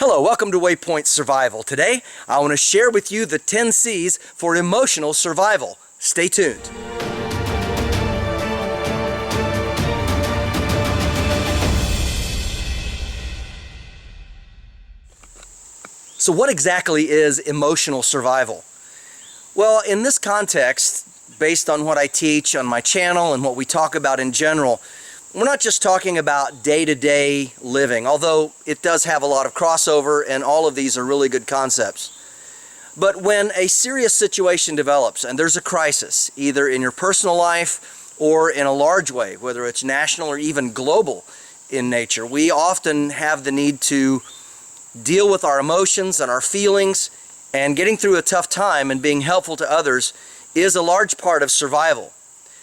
Hello, welcome to Waypoint Survival. Today, I want to share with you the 10 C's for emotional survival. Stay tuned. So what exactly is emotional survival? Well, in this context, based on what I teach on my channel and what we talk about in general, we're not just talking about day-to-day living, although it does have a lot of crossover and all of these are really good concepts. But when a serious situation develops and there's a crisis, either in your personal life or in a large way, whether it's national or even global in nature, we often have the need to deal with our emotions and our feelings, and getting through a tough time and being helpful to others is a large part of survival.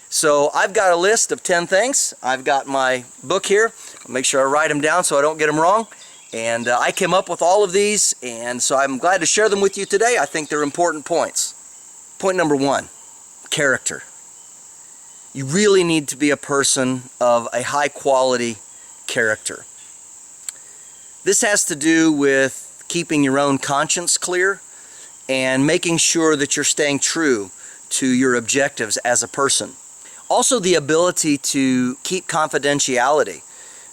So I've got a list of 10 things. I've got my book here. I'll make sure I write them down so I don't get them wrong. And I came up with all of these, and so I'm glad to share them with you today. I think they're important points. Point number 1, character. You really need to be a person of a high quality character. This has to do with keeping your own conscience clear and making sure that you're staying true to your objectives as a person. Also, the ability to keep confidentiality.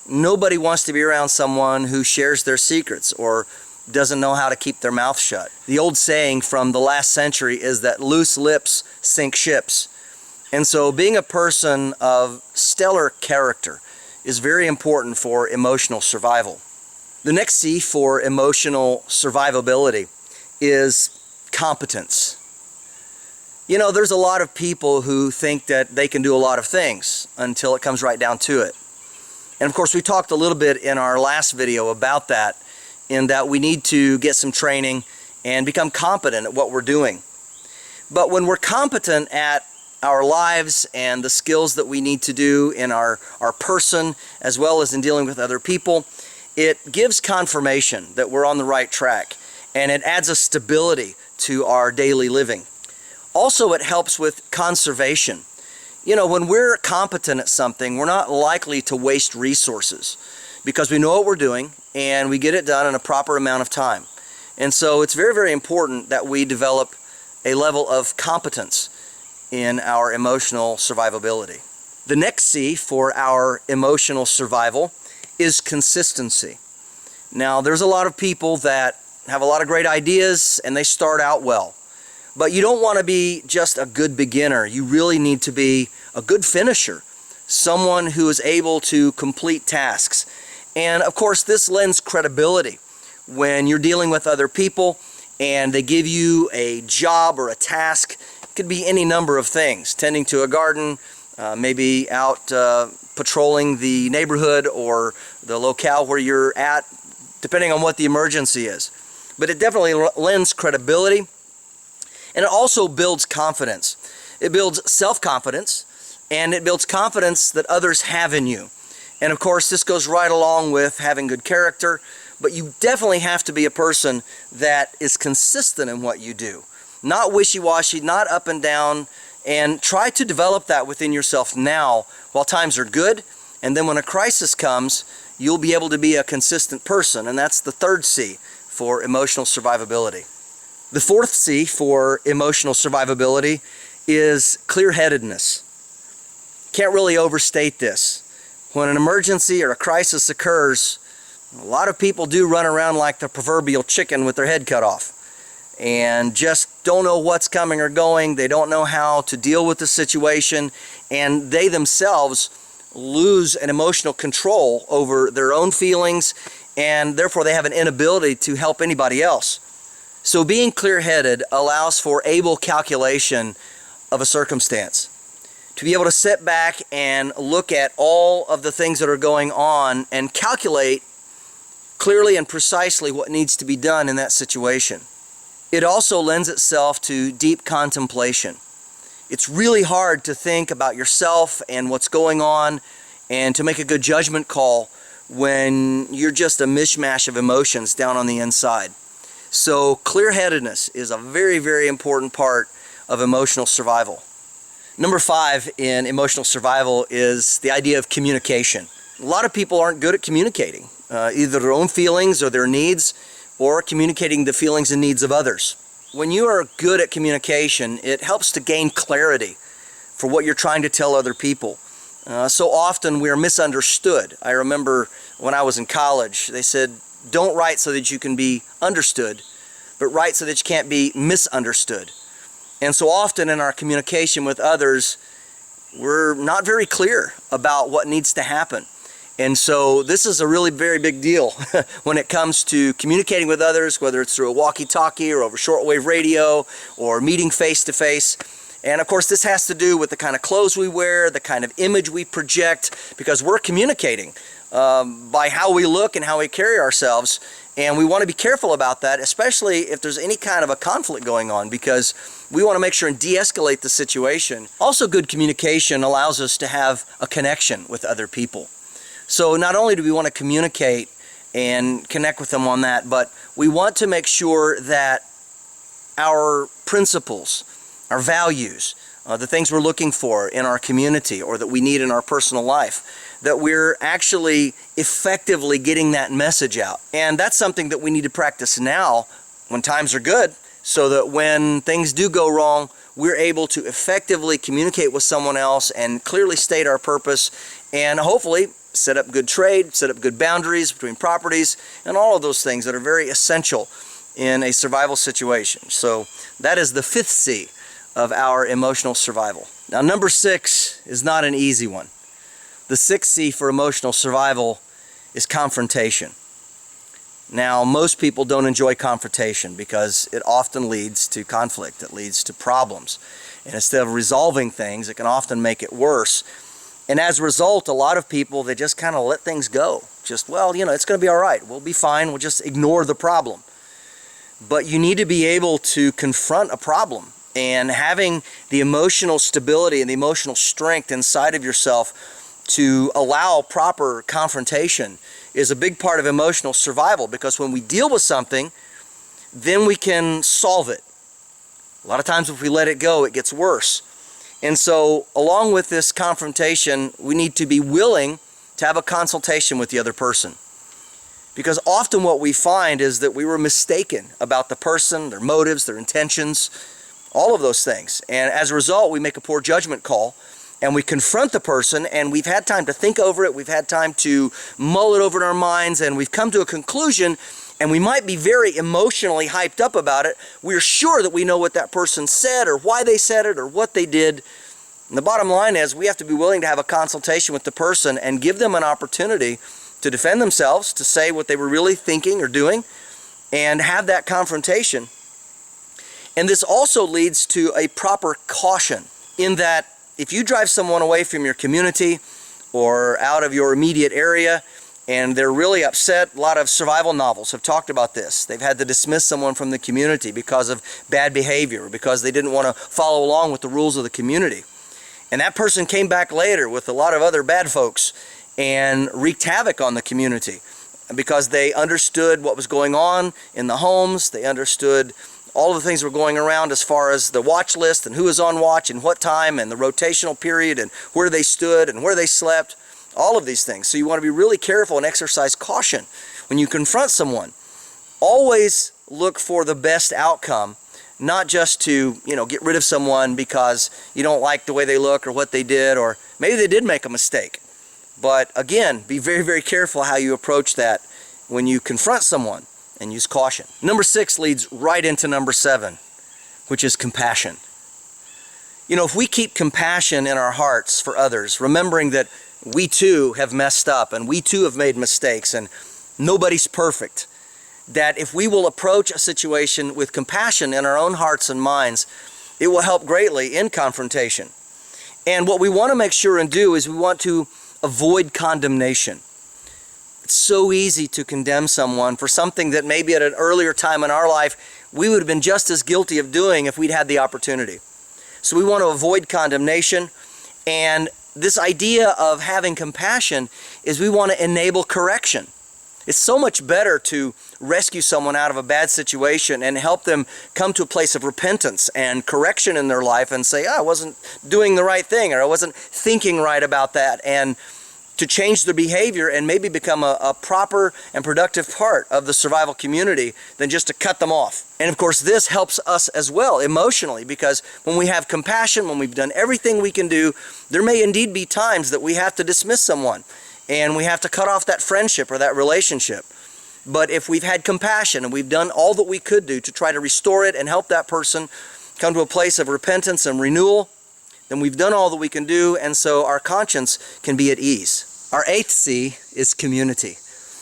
Nobody wants to be around someone who shares their secrets or doesn't know how to keep their mouth shut. The old saying from the last century is that loose lips sink ships. And so being a person of stellar character is very important for emotional survival. The next C for emotional survivability is competence. You know, there's a lot of people who think that they can do a lot of things until it comes right down to it. And of course, we talked a little bit in our last video about that, in that we need to get some training and become competent at what we're doing. But when we're competent at our lives and the skills that we need to do in our person, as well as in dealing with other people, it gives confirmation that we're on the right track, and it adds a stability to our daily living. Also, it helps with conservation. You know, when we're competent at something, we're not likely to waste resources because we know what we're doing and we get it done in a proper amount of time. And so it's very, very important that we develop a level of competence in our emotional survivability. The next C for our emotional survival is consistency. Now, there's a lot of people that have a lot of great ideas and they start out well. But you don't want to be just a good beginner. You really need to be a good finisher, someone who is able to complete tasks. And of course, this lends credibility when you're dealing with other people and they give you a job or a task. It could be any number of things: tending to a garden, maybe out patrolling the neighborhood or the locale where you're at, depending on what the emergency is. But it definitely lends credibility. And it also builds confidence. It builds self-confidence, and it builds confidence that others have in you. And of course, this goes right along with having good character, but you definitely have to be a person that is consistent in what you do. Not wishy-washy, not up and down, and try to develop that within yourself now while times are good, and then when a crisis comes, you'll be able to be a consistent person, and that's the third C for emotional survivability. The fourth C for emotional survivability is clearheadedness. Can't really overstate this. When an emergency or a crisis occurs, a lot of people do run around like the proverbial chicken with their head cut off and just don't know what's coming or going. They don't know how to deal with the situation, and they themselves lose an emotional control over their own feelings, and therefore they have an inability to help anybody else. So being clear-headed allows for able calculation of a circumstance. To be able to sit back and look at all of the things that are going on and calculate clearly and precisely what needs to be done in that situation. It also lends itself to deep contemplation. It's really hard to think about yourself and what's going on and to make a good judgment call when you're just a mishmash of emotions down on the inside. So clear-headedness is a very, very important part of emotional survival. Number 5 in emotional survival is the idea of communication. A lot of people aren't good at communicating, either their own feelings or their needs, or communicating the feelings and needs of others. When you are good at communication, it helps to gain clarity for what you're trying to tell other people. So often we are misunderstood. I remember when I was in college, they said, don't write so that you can be understood, but write so that you can't be misunderstood. And so often in our communication with others, we're not very clear about what needs to happen. And so this is a really very big deal when it comes to communicating with others, whether it's through a walkie-talkie or over shortwave radio or meeting face-to-face. And of course this has to do with the kind of clothes we wear, the kind of image we project, because we're communicating by how we look and how we carry ourselves. And we want to be careful about that, especially if there's any kind of a conflict going on, because we want to make sure and de-escalate the situation. Also, good communication allows us to have a connection with other people. So not only do we want to communicate and connect with them on that, but we want to make sure that our principles, our values, the things we're looking for in our community or that we need in our personal life, that we're actually effectively getting that message out. And that's something that we need to practice now when times are good, so that when things do go wrong, we're able to effectively communicate with someone else and clearly state our purpose, and hopefully set up good trade, set up good boundaries between properties, and all of those things that are very essential in a survival situation. So that is the 5th C of our emotional survival. Now, number 6 is not an easy one. The 6th C for emotional survival is confrontation. Now, most people don't enjoy confrontation because it often leads to conflict. It leads to problems. And instead of resolving things, it can often make it worse. And as a result, a lot of people, they just kind of let things go. Just, well, you know, it's going to be all right. We'll be fine. We'll just ignore the problem. But you need to be able to confront a problem. And having the emotional stability and the emotional strength inside of yourself to allow proper confrontation is a big part of emotional survival, because when we deal with something, then we can solve it. A lot of times if we let it go, it gets worse. And so along with this confrontation, we need to be willing to have a consultation with the other person. Because often what we find is that we were mistaken about the person, their motives, their intentions, all of those things. And as a result, we make a poor judgment call, and we confront the person, and we've had time to think over it, we've had time to mull it over in our minds, and we've come to a conclusion, and we might be very emotionally hyped up about it. We're sure that we know what that person said, or why they said it, or what they did. And the bottom line is we have to be willing to have a consultation with the person and give them an opportunity to defend themselves, to say what they were really thinking or doing, and have that confrontation. And this also leads to a proper caution, in that if you drive someone away from your community or out of your immediate area and they're really upset, a lot of survival novels have talked about this. They've had to dismiss someone from the community because of bad behavior, or because they didn't want to follow along with the rules of the community. And that person came back later with a lot of other bad folks and wreaked havoc on the community because they understood what was going on in the homes. They understood all of the things were going around as far as the watch list and who was on watch and what time and the rotational period and where they stood and where they slept, all of these things. So you want to be really careful and exercise caution when you confront someone. Always look for the best outcome, not just to, get rid of someone because you don't like the way they look or what they did, or maybe they did make a mistake. But again, be very, very careful how you approach that when you confront someone, and use caution. Number 6 leads right into number 7, which is compassion. If we keep compassion in our hearts for others, remembering that we too have messed up and we too have made mistakes and nobody's perfect, that if we will approach a situation with compassion in our own hearts and minds, it will help greatly in confrontation. And what we want to make sure and do is we want to avoid condemnation. It's so easy to condemn someone for something that maybe at an earlier time in our life we would have been just as guilty of doing if we'd had the opportunity. So we want to avoid condemnation, and this idea of having compassion is we want to enable correction. It's so much better to rescue someone out of a bad situation and help them come to a place of repentance and correction in their life and say, I wasn't doing the right thing, or I wasn't thinking right about that, and to change their behavior and maybe become a proper and productive part of the survival community than just to cut them off. And of course, this helps us as well emotionally, because when we have compassion, when we've done everything we can do, there may indeed be times that we have to dismiss someone and we have to cut off that friendship or that relationship. But if we've had compassion and we've done all that we could do to try to restore it and help that person come to a place of repentance and renewal, then we've done all that we can do, and so our conscience can be at ease. Our 8th C is community.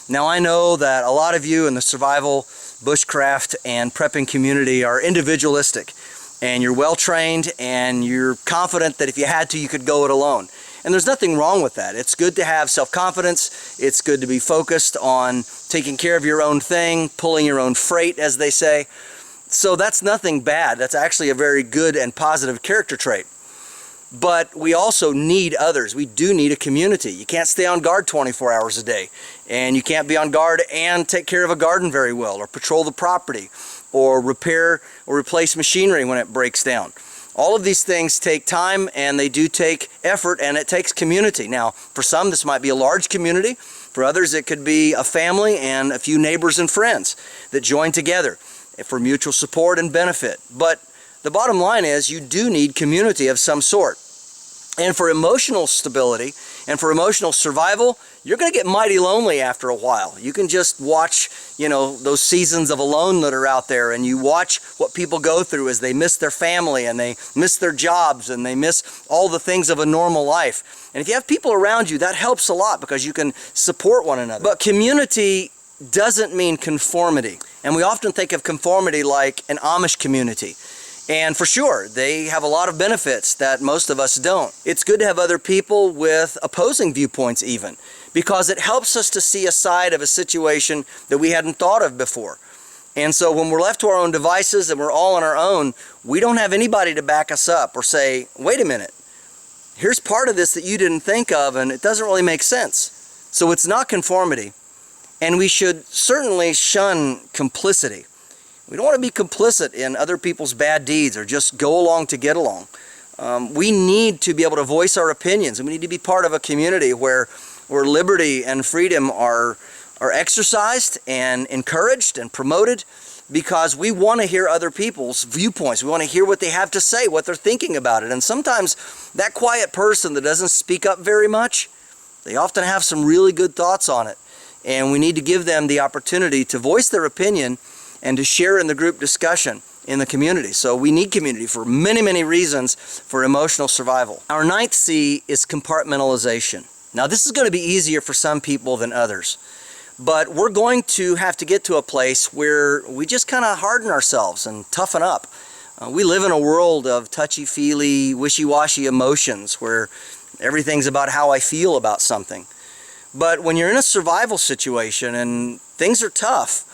Now, I know that a lot of you in the survival, bushcraft, and prepping community are individualistic, and you're well trained and you're confident that if you had to, you could go it alone. And there's nothing wrong with that. It's good to have self-confidence. It's good to be focused on taking care of your own thing, pulling your own freight, as they say. So that's nothing bad. That's actually a very good and positive character trait. But we also need others. We do need a community. You can't stay on guard 24 hours a day, and you can't be on guard and take care of a garden very well, or patrol the property, or repair or replace machinery when it breaks down. All of these things take time, and they do take effort, and it takes community. Now, for some, this might be a large community. For others, it could be a family and a few neighbors and friends that join together for mutual support and benefit. But the bottom line is you do need community of some sort. And for emotional stability and for emotional survival, you're going to get mighty lonely after a while. You can just watch, those seasons of alone that are out there, and you watch what people go through as they miss their family and they miss their jobs and they miss all the things of a normal life. And if you have people around you, that helps a lot because you can support one another. But community doesn't mean conformity. And we often think of conformity like an Amish community. And for sure, they have a lot of benefits that most of us don't. It's good to have other people with opposing viewpoints even, because it helps us to see a side of a situation that we hadn't thought of before. And so when we're left to our own devices and we're all on our own, we don't have anybody to back us up or say, wait a minute, here's part of this that you didn't think of and it doesn't really make sense. So it's not conformity. And we should certainly shun complicity. We don't want to be complicit in other people's bad deeds or just go along to get along. We need to be able to voice our opinions, and we need to be part of a community where liberty and freedom are exercised and encouraged and promoted, because we want to hear other people's viewpoints. We want to hear what they have to say, what they're thinking about it. And sometimes that quiet person that doesn't speak up very much, they often have some really good thoughts on it. And we need to give them the opportunity to voice their opinion and to share in the group discussion in the community. So we need community for many, many reasons for emotional survival. Our 9th C is compartmentalization. Now, this is going to be easier for some people than others, but we're going to have to get to a place where we just kind of harden ourselves and toughen up. We live in a world of touchy-feely, wishy-washy emotions where everything's about how I feel about something. But when you're in a survival situation and things are tough,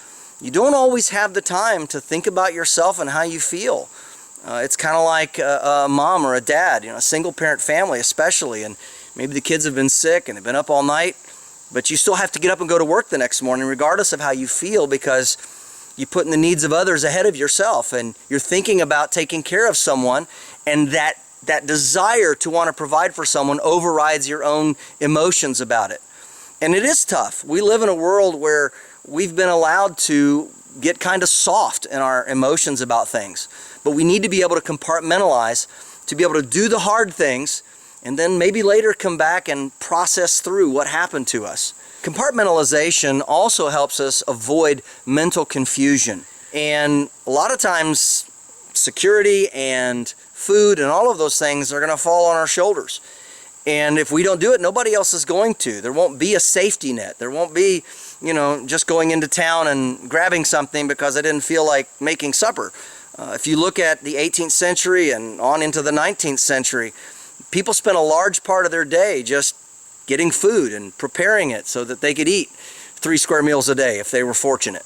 you don't always have the time to think about yourself and how you feel. It's kind of like a mom or a dad, a single-parent family especially, and maybe the kids have been sick and they've been up all night, but you still have to get up and go to work the next morning regardless of how you feel, because you're putting the needs of others ahead of yourself, and you're thinking about taking care of someone, and that desire to want to provide for someone overrides your own emotions about it. And it is tough. We live in a world where we've been allowed to get kind of soft in our emotions about things. But we need to be able to compartmentalize, to be able to do the hard things, and then maybe later come back and process through what happened to us. Compartmentalization also helps us avoid mental confusion. And a lot of times, security and food and all of those things are going to fall on our shoulders. And if we don't do it, nobody else is going to. There won't be a safety net. There won't be, just going into town and grabbing something because I didn't feel like making supper. If you look at the 18th century and on into the 19th century, people spent a large part of their day just getting food and preparing it so that they could eat 3 square meals a day if they were fortunate.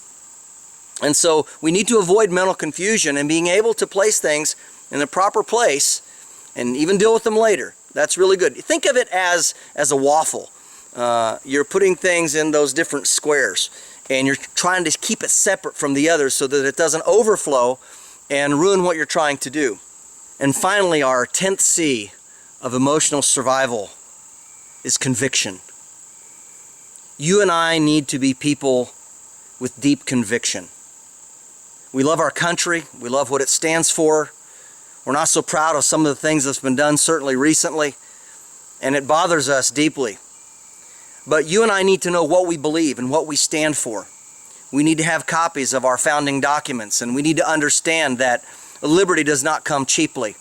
And so we need to avoid mental confusion and being able to place things in the proper place and even deal with them later. That's really good. Think of it as a waffle. You're putting things in those different squares, and you're trying to keep it separate from the others so that it doesn't overflow and ruin what you're trying to do. And finally, our 10th C of emotional survival is conviction. You and I need to be people with deep conviction. We love our country. We love what it stands for. We're not so proud of some of the things that's been done, certainly recently, and it bothers us deeply. But you and I need to know what we believe and what we stand for. We need to have copies of our founding documents, and we need to understand that liberty does not come cheaply.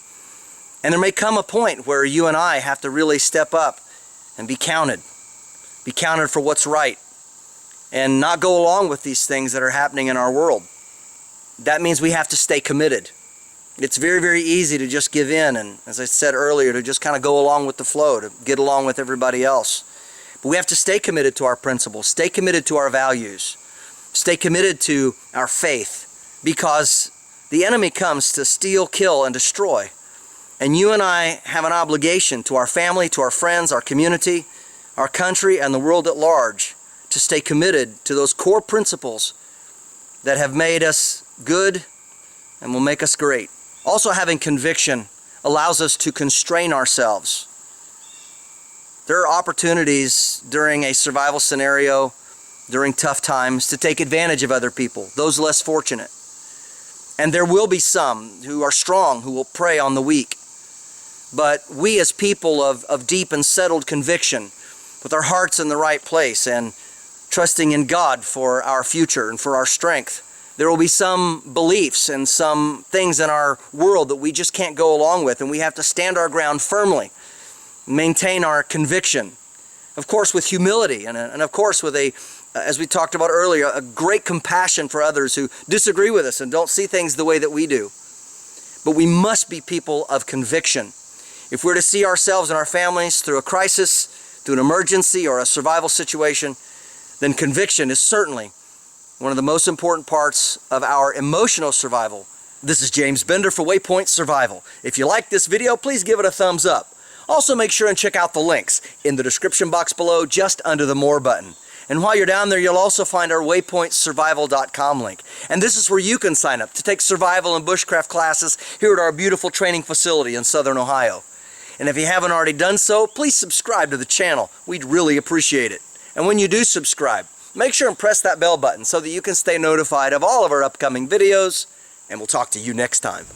And there may come a point where you and I have to really step up and be counted for what's right, and not go along with these things that are happening in our world. That means we have to stay committed. It's very, very easy to just give in, and as I said earlier, to just kind of go along with the flow, to get along with everybody else. But we have to stay committed to our principles, stay committed to our values, stay committed to our faith, because the enemy comes to steal, kill, and destroy. And you and I have an obligation to our family, to our friends, our community, our country, and the world at large to stay committed to those core principles that have made us good and will make us great. Also, having conviction allows us to constrain ourselves. There are opportunities during a survival scenario, during tough times, to take advantage of other people, those less fortunate. And there will be some who are strong who will prey on the weak. But we as people of deep and settled conviction, with our hearts in the right place and trusting in God for our future and for our strength, there will be some beliefs and some things in our world that we just can't go along with, and we have to stand our ground firmly, maintain our conviction. Of course, with humility and of course with as we talked about earlier, a great compassion for others who disagree with us and don't see things the way that we do. But we must be people of conviction. If we're to see ourselves and our families through a crisis, through an emergency or a survival situation, then conviction is certainly one of the most important parts of our emotional survival. This is James Bender for Waypoint Survival. If you like this video, please give it a thumbs up. Also, make sure and check out the links in the description box below, just under the More button. And while you're down there, you'll also find our waypointsurvival.com link. And this is where you can sign up to take survival and bushcraft classes here at our beautiful training facility in Southern Ohio. And if you haven't already done so, please subscribe to the channel. We'd really appreciate it. And when you do subscribe, make sure and press that bell button so that you can stay notified of all of our upcoming videos, and we'll talk to you next time.